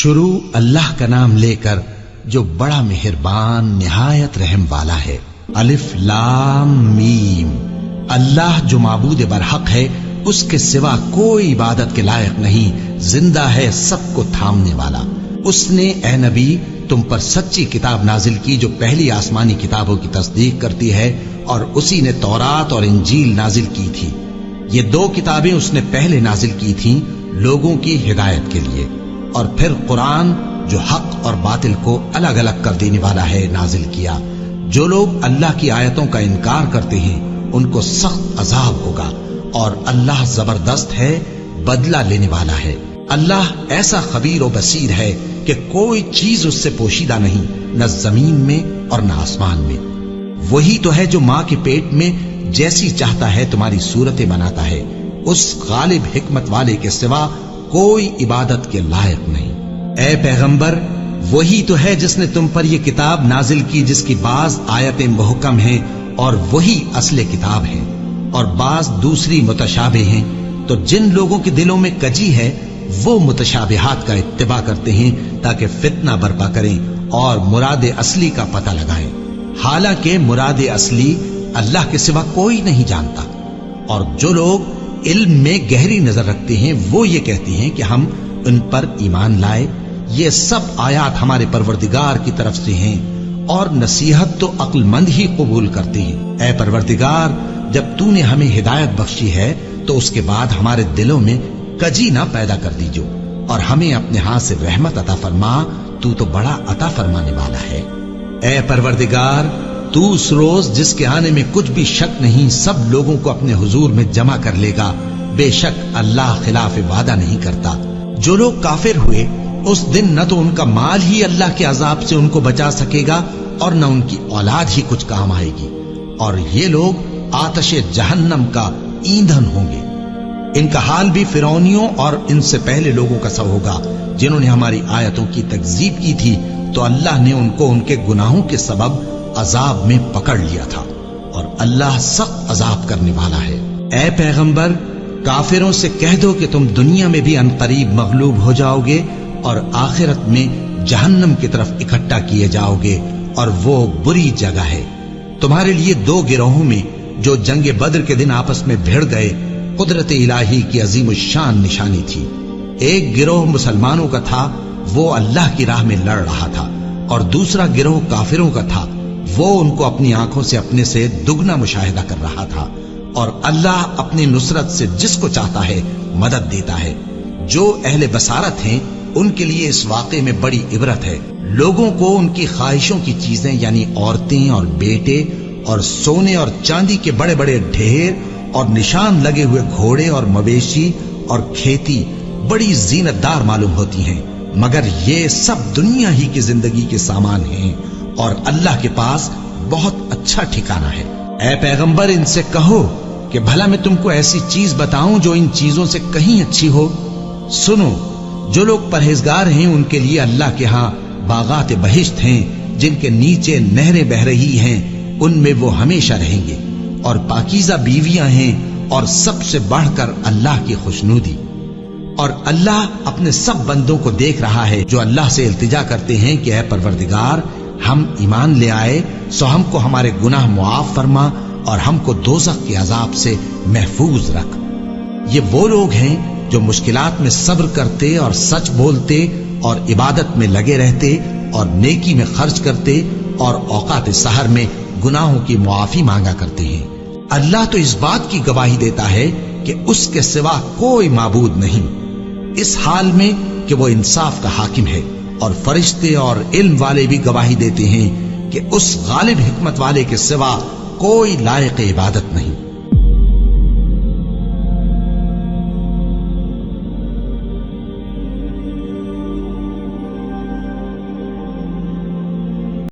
شروع اللہ کا نام لے کر جو بڑا مہربان نہایت رحم والا ہے۔ الف لام میم۔ اللہ جو معبود برحق ہے، اس کے سوا کوئی عبادت کے لائق نہیں، زندہ ہے، سب کو تھامنے والا۔ اس نے اے نبی تم پر سچی کتاب نازل کی جو پہلی آسمانی کتابوں کی تصدیق کرتی ہے، اور اسی نے تورات اور انجیل نازل کی تھی۔ یہ دو کتابیں اس نے پہلے نازل کی تھیں لوگوں کی ہدایت کے لیے، اور پھر قرآن جو حق اور باطل کو الگ الگ کر دینے والا ہے نازل کیا۔ جو لوگ اللہ کی آیتوں کا انکار کرتے ہیں ان کو سخت عذاب ہوگا، اور اللہ زبردست ہے، بدلہ لینے والا ہے۔ اللہ ایسا خبیر و بصیر ہے کہ کوئی چیز اس سے پوشیدہ نہیں، نہ زمین میں اور نہ آسمان میں۔ وہی تو ہے جو ماں کے پیٹ میں جیسی چاہتا ہے تمہاری صورتیں بناتا ہے، اس غالب حکمت والے کے سوا کوئی عبادت کے لائق نہیں۔ اے پیغمبر، وہی تو ہے جس نے تم پر یہ کتاب نازل کی جس کی بعض آیتیں محکم ہیں اور وہی اصل کتاب ہے، اور بعض دوسری متشابہ ہیں۔ تو جن لوگوں کے دلوں میں کجی ہے وہ متشابہات کا اتباع کرتے ہیں تاکہ فتنہ برپا کریں اور مراد اصلی کا پتہ لگائیں، حالانکہ مراد اصلی اللہ کے سوا کوئی نہیں جانتا۔ اور جو لوگ علم میں گہری نظر رکھتے ہیں وہ یہ کہتے ہیں کہ ہم ان پر ایمان لائے۔ یہ سب آیات ہمارے پروردگار کی طرف سے ہیں، اور نصیحت تو عقل مند ہی قبول کرتے ہیں۔ اے پروردگار، جب تو نے ہمیں ہدایت بخشی ہے تو اس کے بعد ہمارے دلوں میں کجی نہ پیدا کر دیجو، اور ہمیں اپنے ہاتھ سے رحمت عطا فرما، تو بڑا عطا فرمانے والا ہے۔ اے پروردگار، تو اس روز جس کے آنے میں کچھ بھی شک نہیں سب لوگوں کو اپنے حضور میں جمع کر لے گا۔ بے شک اللہ خلاف وعدہ نہیں کرتا۔ جو لوگ کافر ہوئے اس دن نہ تو ان کا مال ہی اللہ کے عذاب سے ان کو بچا سکے گا اور نہ ان کی اولاد ہی کچھ کام آئے گی، اور یہ لوگ آتش جہنم کا ایندھن ہوں گے۔ ان کا حال بھی فرعونیوں اور ان سے پہلے لوگوں کا سا ہوگا جنہوں نے ہماری آیتوں کی تکذیب کی تھی، تو اللہ نے ان کو ان کے گناہوں کے سبب عذاب میں پکڑ لیا تھا، اور اللہ سخت عذاب کرنے والا ہے۔ اے پیغمبر، کافروں سے کہہ دو کہ تم دنیا میں بھی عنقریب مغلوب ہو جاؤ گے اور آخرت میں جہنم کی طرف اکٹھا کیے جاؤ گے، اور وہ بری جگہ ہے۔ تمہارے لیے دو گروہوں میں جو جنگ بدر کے دن آپس میں بھڑ گئے قدرت الہی کی عظیم الشان نشانی تھی۔ ایک گروہ مسلمانوں کا تھا، وہ اللہ کی راہ میں لڑ رہا تھا، اور دوسرا گروہ کافروں کا تھا، وہ ان کو اپنی آنکھوں سے اپنے سے دگنا مشاہدہ کر رہا تھا۔ اور اللہ اپنی نصرت سے جس کو چاہتا ہے مدد دیتا ہے۔ جو اہل بصارت ہیں ان کے لیے اس واقعے میں بڑی عبرت ہے۔ لوگوں کو ان کی خواہشوں کی چیزیں یعنی عورتیں اور بیٹے اور سونے اور چاندی کے بڑے بڑے ڈھیر اور نشان لگے ہوئے گھوڑے اور مویشی اور کھیتی بڑی زینت دار معلوم ہوتی ہیں، مگر یہ سب دنیا ہی کی زندگی کے سامان ہیں، اور اللہ کے پاس بہت اچھا ٹھکانہ ہے۔ اے پیغمبر، ان سے کہو کہ بھلا میں تم کو ایسی چیز بتاؤں جو ان چیزوں سے کہیں اچھی ہو؟ سنو، جو لوگ پرہیزگار ہیں ان کے لیے اللہ کے ہاں باغات بہشت ہیں جن کے نیچے نہریں بہ رہی ہیں، ان میں وہ ہمیشہ رہیں گے، اور پاکیزہ بیویاں ہیں، اور سب سے بڑھ کر اللہ کی خوشنودی۔ اور اللہ اپنے سب بندوں کو دیکھ رہا ہے جو اللہ سے التجا کرتے ہیں کہ اے پروردگار، ہم ایمان لے آئے سو ہم کو ہمارے گناہ معاف فرما اور ہم کو دوزخ کے عذاب سے محفوظ رکھ۔ یہ وہ لوگ ہیں جو مشکلات میں صبر کرتے اور سچ بولتے اور عبادت میں لگے رہتے اور نیکی میں خرچ کرتے اور اوقات سحر میں گناہوں کی معافی مانگا کرتے ہیں۔ اللہ تو اس بات کی گواہی دیتا ہے کہ اس کے سوا کوئی معبود نہیں، اس حال میں کہ وہ انصاف کا حاکم ہے، اور فرشتے اور علم والے بھی گواہی دیتے ہیں کہ اس غالب حکمت والے کے سوا کوئی لائق عبادت نہیں۔